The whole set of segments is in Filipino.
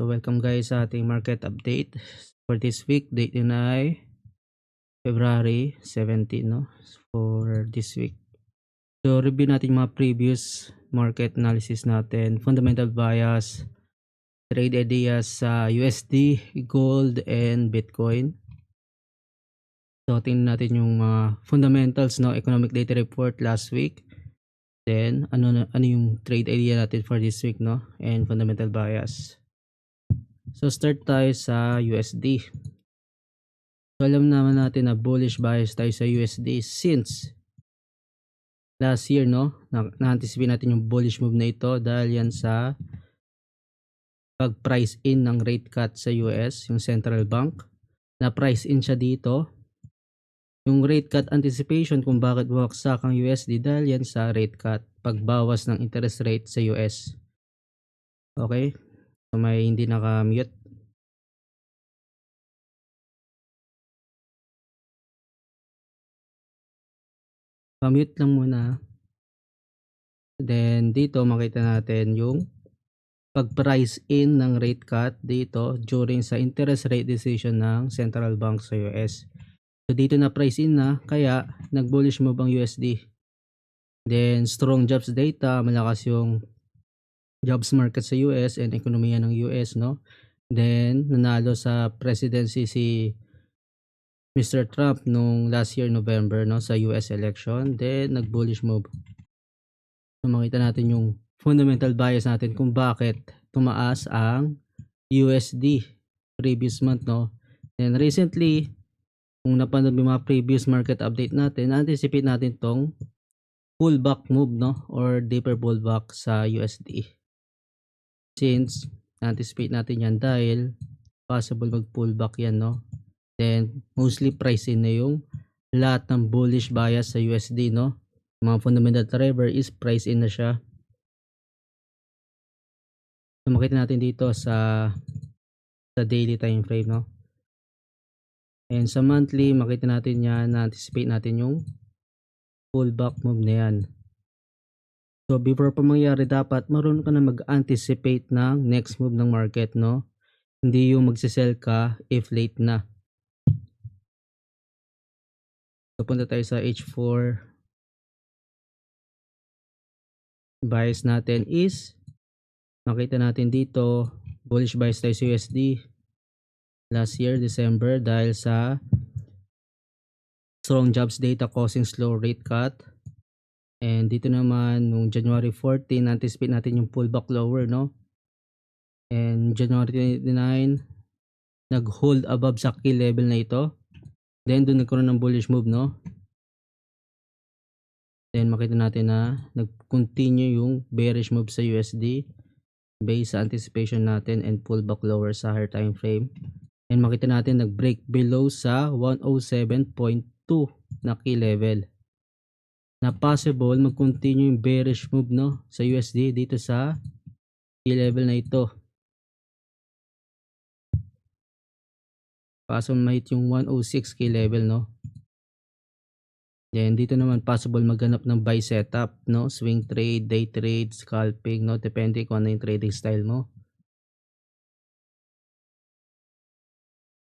So welcome guys sa ating market update for this week. Date yun ay February 17, no? For this week. So review natin yung mga previous market analysis natin, fundamental bias, trade ideas sa USD, gold, and Bitcoin. So tingnan natin yung mga fundamentals, no? Economic data report last week. Then ano yung trade idea natin for this week, no? And fundamental bias. So start tayo sa USD. So alam naman natin na bullish bias tayo sa USD since last year, no? Na-anticipate natin yung bullish move na ito dahil yan sa pag-price in ng rate cut sa US, yung central bank. Na-price in siya dito. Yung rate cut anticipation kung bakit bumagsak ang USD dahil yan sa rate cut, pagbawas ng interest rate sa US. Okay? So may hindi naka-mute. Pa-mute lang muna. Then dito makita natin yung pag-price in ng rate cut dito during sa interest rate decision ng central bank sa US. So dito na price in na kaya nag-bullish move ang USD. Then strong jobs data, malakas yung jobs market sa US and ekonomiya ng US, no? Then nanalo sa presidency si Mr. Trump nung last year November, no, sa US election. Then nag-bullish move. So makita natin yung fundamental bias natin kung bakit tumaas ang USD previous month, no? And recently, kung napanood yung mga previous market update natin, anticipate natin tong pullback move, no? Or deeper pullback sa USD. Since anticipate natin yan dahil possible mag-pullback yan, no? Then mostly price in na yung lahat ng bullish bias sa USD, no? Mga fundamental driver is price in na siya. So makita natin dito sa daily time frame, no? And sa monthly, makita natin yan, na-anticipate natin yung pullback move na yan. So before pa mangyari, dapat marunong ka na mag-anticipate ng next move ng market, no? Hindi yung magsisell ka if late na. So punta tayo sa H4. Bias natin is, makita natin dito, bullish bias tayo sa USD last year, December, dahil sa strong jobs data causing slow rate cut. And dito naman, nung January 14, anticipate natin yung pullback lower, no? And January 29, nag-hold above sa key level na ito. Then, doon nagkaroon ng bullish move, no? Then, makita natin na nag-continue yung bearish move sa USD based sa anticipation natin and pullback lower sa higher time frame. And makita natin nag-break below sa 107.2 na key level. Na possible mag-continue yung bearish move, no, sa USD dito sa key level na ito. Possible ma-hit yung 106 key level, no. Then dito naman possible maghanap ng buy setup, no, swing trade, day trade, scalping, no, depende kung ano yung trading style mo.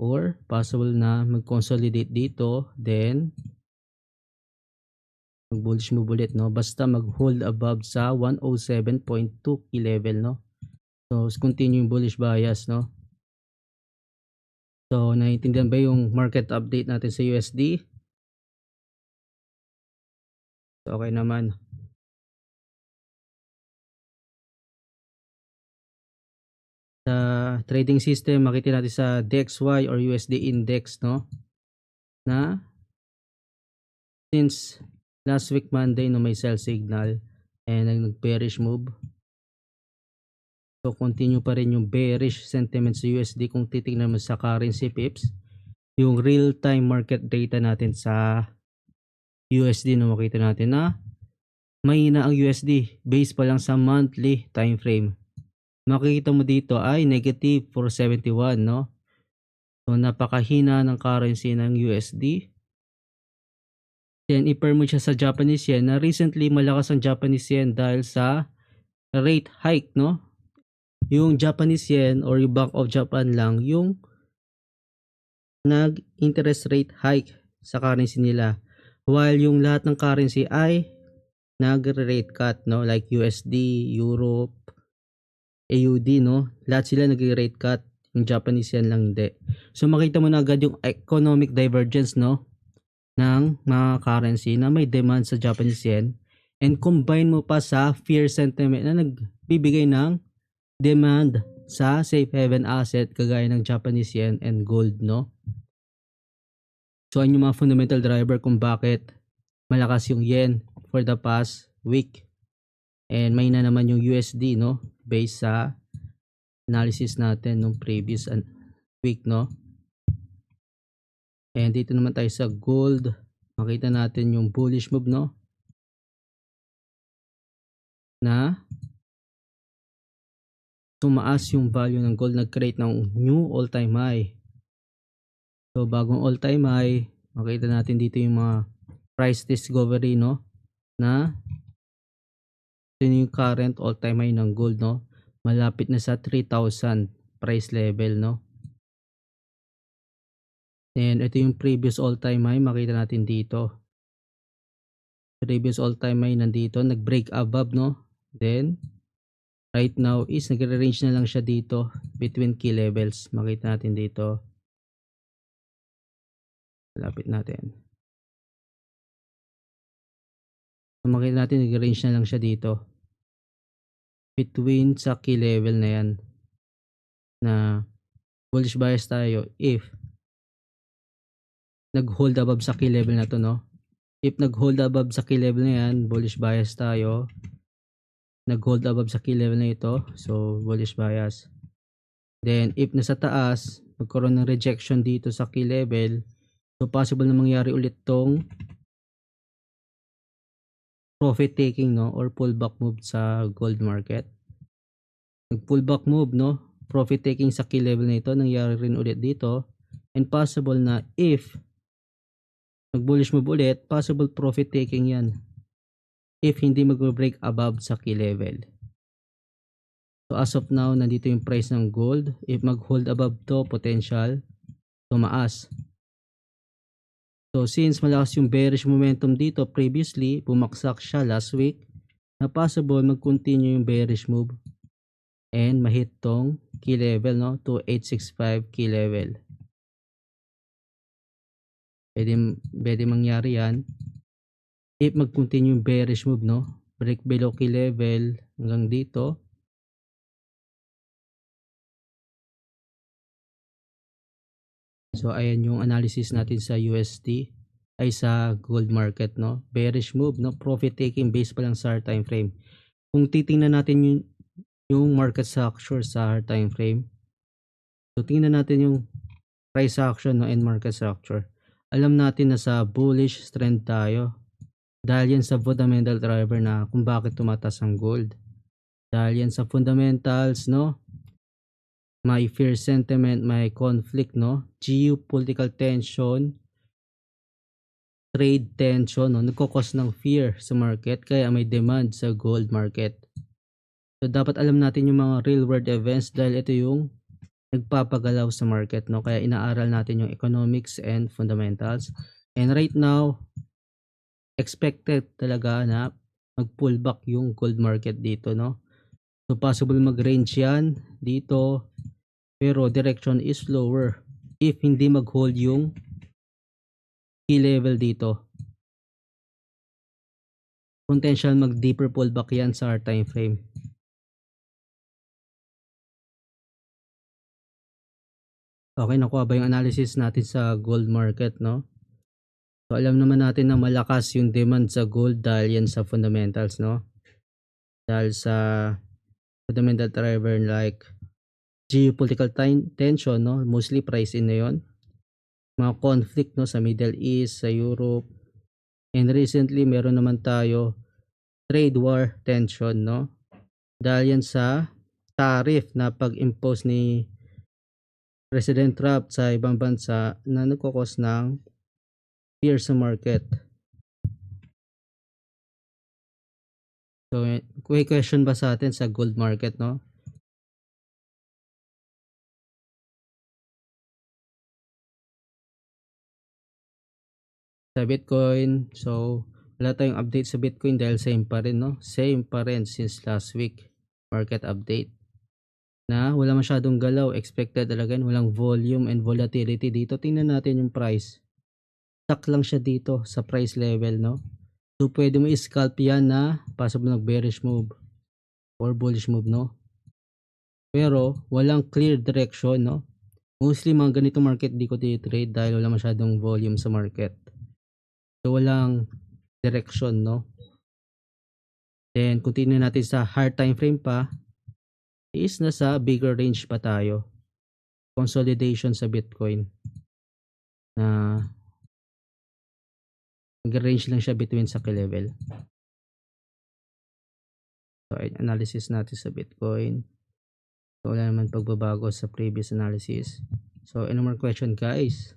Or possible na mag-consolidate dito, then mag-bullish move ulit, no? Basta mag-hold above sa 107.2 key level, no? So, continue yung bullish bias, no? So, naiintindihan ba yung market update natin sa USD? So, okay naman. Sa trading system, makita natin sa DXY or USD index, no? Na since last week Monday, no, may sell signal and nag-bearish move. So continue pa rin yung bearish sentiment sa USD kung titingnan mo sa currency pips. Yung real time market data natin sa USD, no, makita natin na mahina ang USD based pa lang sa monthly time frame. Makikita mo dito ay negative 471, no? So napakahina ng currency ng USD. Then i-pair mo siya sa Japanese yen na recently malakas ang Japanese yen dahil sa rate hike, no? yung Japanese yen or yung Bank of Japan lang yung nag-interest rate hike sa currency nila. While yung lahat ng currency ay nag-rate cut, no? Like USD, Europe, AUD, no? Lahat sila nag-rate cut. Yung Japanese yen lang hindi. So makita mo na agad yung economic divergence, no? Ng mga currency na may demand sa Japanese yen, and combine mo pa sa fear sentiment na nagbibigay ng demand sa safe haven asset kagaya ng Japanese yen and gold, no? So ano yung mga fundamental driver kung bakit malakas yung yen for the past week, and may na naman yung USD, no? Based sa analysis natin nung previous week, no? And dito naman tayo sa gold, makita natin yung bullish move, no? Na tumaas yung value ng gold, nag-create ng new all-time high. So bagong all-time high, makita natin dito yung mga price discovery, no? Na ito yung current all-time high ng gold, no? Malapit na sa 3,000 price level, no? And ito yung previous all-time high, makita natin dito. Previous all-time high nandito, nag-break above, no? Then right now is nagre-range na lang siya dito between key levels. Makita natin dito. Lapit natin. So makita natin nag-range na lang siya dito. Between sa key level na yan. Na bullish bias tayo if nag-hold above sa key level na to, no? If nag-hold above sa key level na yan, bullish bias tayo. Nag-hold above sa key level na ito, so bullish bias. Then if nasa taas, magkaroon ng rejection dito sa key level, so possible na mangyari ulit tong profit taking, no, or pullback move sa gold market. Nag pullback move, no, profit taking sa key level na ito, nangyari rin ulit dito, and possible na if nag bullish move ulit, possible profit taking yan if hindi mag-break above sa key level. So as of now, nandito yung price ng gold. If mag-hold above to, potential tumaas. So since malakas yung bearish momentum dito previously, bumaksak siya last week, na possible mag-continue yung bearish move and mahit tong key level, no, 2865 key level. Pwede mangyari yan if mag-continue yung bearish move, no, break below key level hanggang dito. So ayan yung analysis natin sa USD ay sa gold market, no, bearish move, no, profit taking based pa lang sa hard time frame. Kung titingnan natin yung market structure sa hard time frame, so tingnan natin yung price action, no, and market structure. Alam natin na sa bullish trend tayo dahil yan sa fundamental driver na kung bakit tumataas ang gold. Dahil yan sa fundamentals, no, may fear sentiment, may conflict, no, geopolitical tension, trade tension, no, nagkukos ng fear sa market kaya may demand sa gold market. So dapat alam natin yung mga real world events dahil ito yung nagpapagalaw sa market, no, kaya inaaral natin yung economics and fundamentals. And right now, expected talaga na mag-pullback yung gold market dito, no. So possible mag-range yan dito, pero direction is lower if hindi mag-hold yung key level dito. Potential mag-deeper pullback yan sa our time frame. Okay, nakuha ba yung analysis natin sa gold market, no? So alam naman natin na malakas yung demand sa gold dahil yan sa fundamentals, no? Dahil sa fundamental driver like geopolitical tension, no, mostly price in na yon, mga conflict, no, sa Middle East, sa Europe, and recently meron naman tayo trade war tension, no, dahil yan sa tariff na pag-impose ni President Trump sa ibang bansa na nagkukos ng fear sa market. So may question ba sa atin sa gold market, no? sa Bitcoin. So, wala tayong update sa Bitcoin dahil same pa rin, no? Same pa rin since last week market update. Na wala masyadong galaw, expected talaga, walang volume and volatility dito. Tingnan natin yung price. Stuck lang siya dito sa price level, no? So, pwede mo i-scalp yan na possible bearish move or bullish move, no? Pero, walang clear direction, no? Mostly mga ganito market di ko trade dahil wala masyadong volume sa market. So, walang direction, no? Then, continue natin sa hard time frame pa, is nasa bigger range pa tayo. Consolidation sa Bitcoin. Na nag-range lang siya between sa level. So, analysis natin sa Bitcoin. So, wala naman pagbabago sa previous analysis. So, any more question, guys?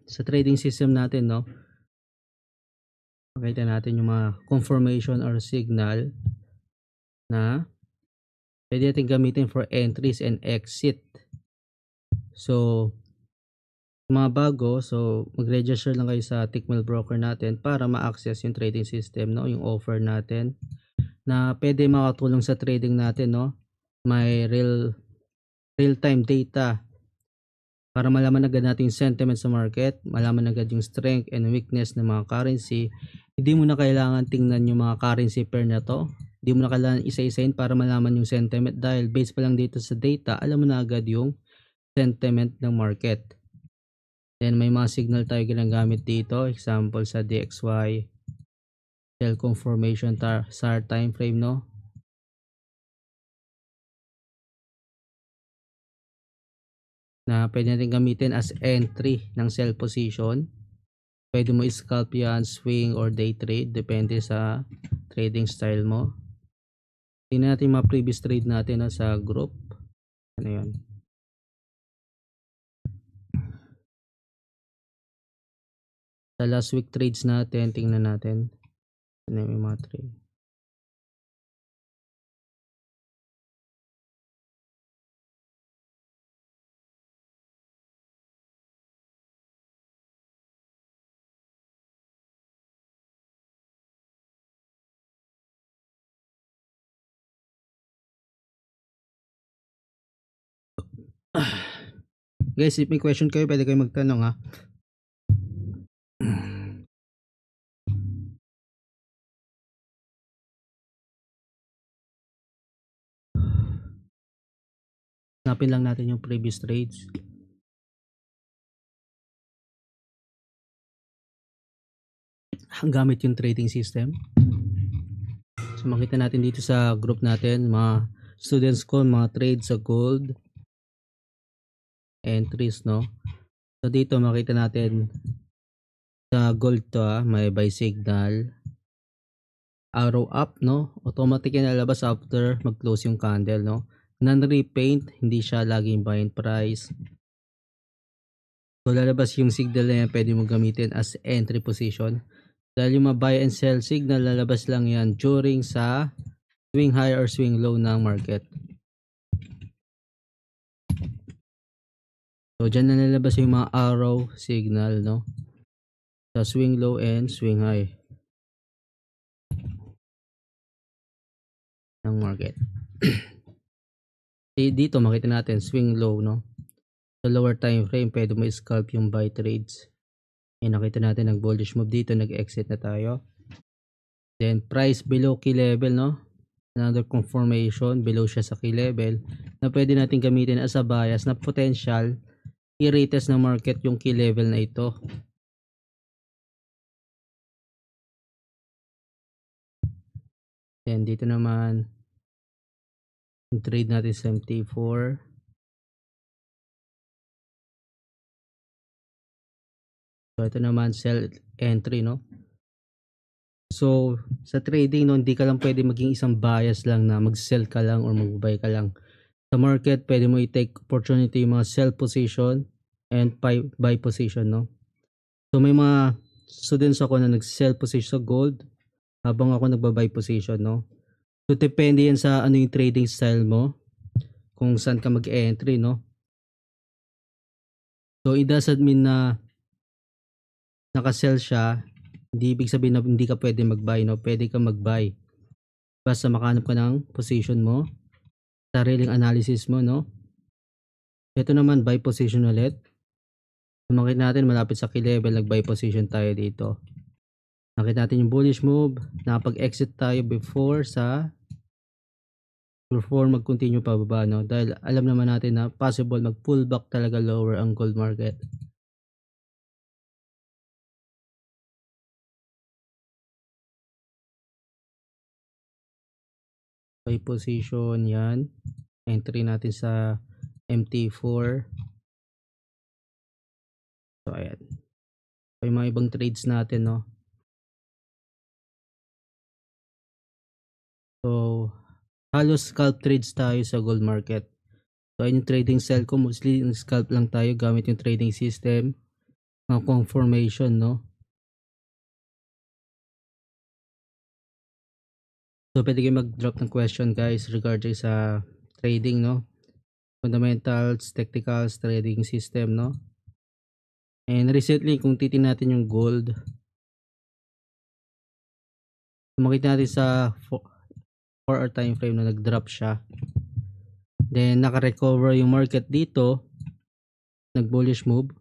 Sa trading system natin, no? Makita natin yung mga confirmation or signal na pwede natin gamitin for entries and exit. So, mga bago, so mag-register lang kayo sa Tickmill broker natin para ma-access yung trading system, no? Yung offer natin na pwede makatulong sa trading natin, no? May real-time data para malaman agad natin yung sentiment sa market, malaman agad yung strength and weakness ng mga currency. Hindi mo na kailangan tingnan yung mga currency pair na to. Hindi mo na kailangan isa-isahin para malaman yung sentiment dahil based pa lang dito sa data, alam mo na agad yung sentiment ng market. Then may mga signal tayo ginagamit dito. Example sa DXY, sell confirmation SAR time frame, no? Na pwede natin gamitin as entry ng sell position. Pwede mo scalp yan, swing or day trade, depende sa trading style mo. Tingnan natin mga previous trade natin, no, sa group. Ano yun? Sa last week trades natin, tingnan natin. Ano yung mga trade? Guys, if may question kayo, pwede kayo magtanong, ha. Hanapin lang natin yung previous trades. Gamit yung trading system. So makita natin dito sa group natin, mga students ko, mga trades sa gold entries, no? So dito makita natin sa gold to, may buy signal, arrow up, no? Automatic yan lalabas after mag-close yung candle, no? Non-repaint, hindi siya laging buying price. So lalabas yung signal na yan, pwede mo gamitin as entry position. Dahil yung mga buy and sell signal, lalabas lang yan during sa swing high or swing low ng market. So dyan na lalabas yung mga arrow signal, no? Sa swing low and swing high ng market. Dito makita natin swing low, no? Sa lower time frame, pwede mo scalp yung buy trades. Nakita natin nag bullish move dito, nag-exit na tayo. Then price below key level, no? Another confirmation below siya sa key level na pwede natin gamitin as a bias na potential i-retest ng market yung key level na ito. Then dito naman yung trade natin sa MT4. So ito naman sell entry, no? So sa trading, no, hindi ka lang pwede maging isang bias lang na mag-sell ka lang or mag-buy ka lang. Sa market, pwede mo i-take opportunity yung mga sell position and buy position, no? So may mga students ako na nag-sell position sa gold habang ako nagba-buy position, no? So depende yan sa ano yung trading style mo, kung saan ka mag-entry, no? So it doesn't mean na naka-sell siya, hindi ibig sabihin na hindi ka pwede mag-buy, no? Pwede ka mag-buy. Basta makahanap ka ng position mo, sariling analysis mo, no? Ito naman, buy position ulit. So makita natin malapit sa key level, nag-buy position tayo dito. Nakita natin yung bullish move, nakapag-exit tayo before mag-continue pababa, no? Dahil alam naman natin na possible mag-pullback talaga lower ang gold market. Buy position, yan. Entry natin sa MT4. So ayan. So yung mga ibang trades natin, no? So halos scalp trades tayo sa gold market. So ayun yung trading style ko, mostly yung scalp lang tayo gamit yung trading system, mga confirmation, no? So pwede kayo mag-drop ng question guys regarding sa trading, no? Fundamentals, technicals, trading system, no? And recently kung titingnan natin yung gold, makita natin sa 4 hour time frame na nag-drop siya. Then naka-recover yung market dito, nag-bullish move,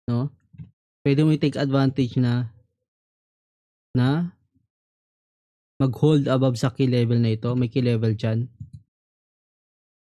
no? Pwede mo i-take advantage na mag-hold above sa key level na ito. May key level dyan.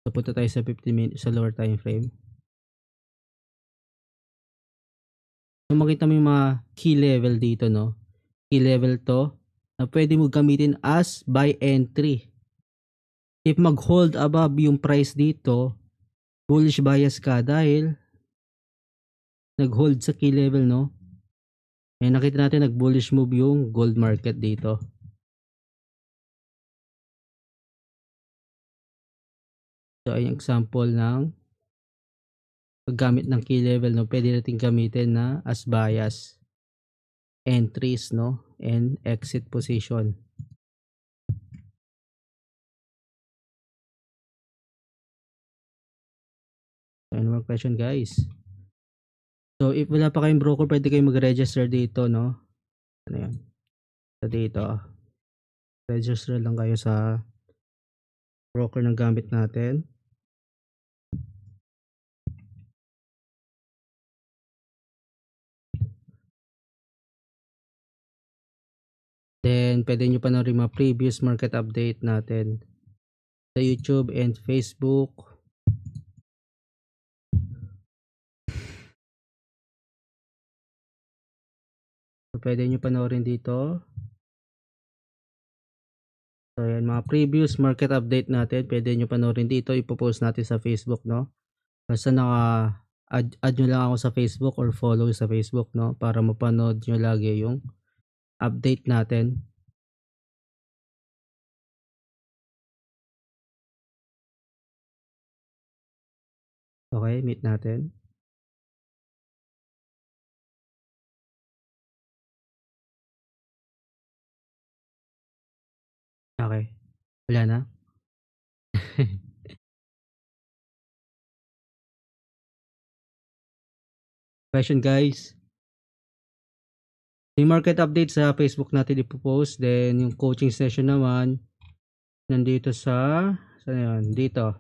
So punta tayo sa 15 minutes sa lower time frame. So makita mo yung mga key level dito, no? Key level to na pwede mo gamitin as buy entry. If mag-hold above yung price dito, bullish bias ka dahil nag-hold sa key level, no? Eh nakita natin nag-bullish move yung gold market dito. So ay example ng paggamit ng key level, no? Pwede natin gamitin na as bias entries, no? And exit position. Any more question guys? So if wala pa kayong broker, pwede kayong mag-register dito, no? Ano yan? So dito, register lang kayo sa broker ng gamit natin. Then pwede nyo panoorin mga previous market update natin sa YouTube and Facebook. So pwede nyo panoorin dito. So yan, mga previous market update natin, pwede nyo panoorin dito. Ipopost natin sa Facebook, no? Basta add nyo lang ako sa Facebook or follow sa Facebook, no? Para mapanood nyo lagi yung update natin. Okay, meet natin. Okay. Wala na. Question guys. Yung market update sa Facebook natin ipopost. Then yung coaching session naman nandito saan yun? Dito.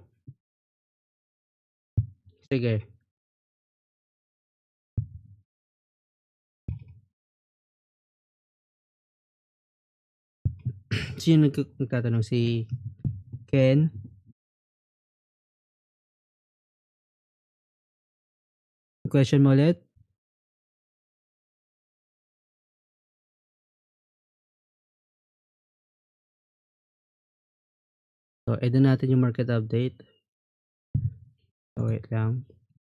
Sige. Sino nagtatanong? Si Ken? Question mo ulit? So, edit natin yung market update. So, wait lang.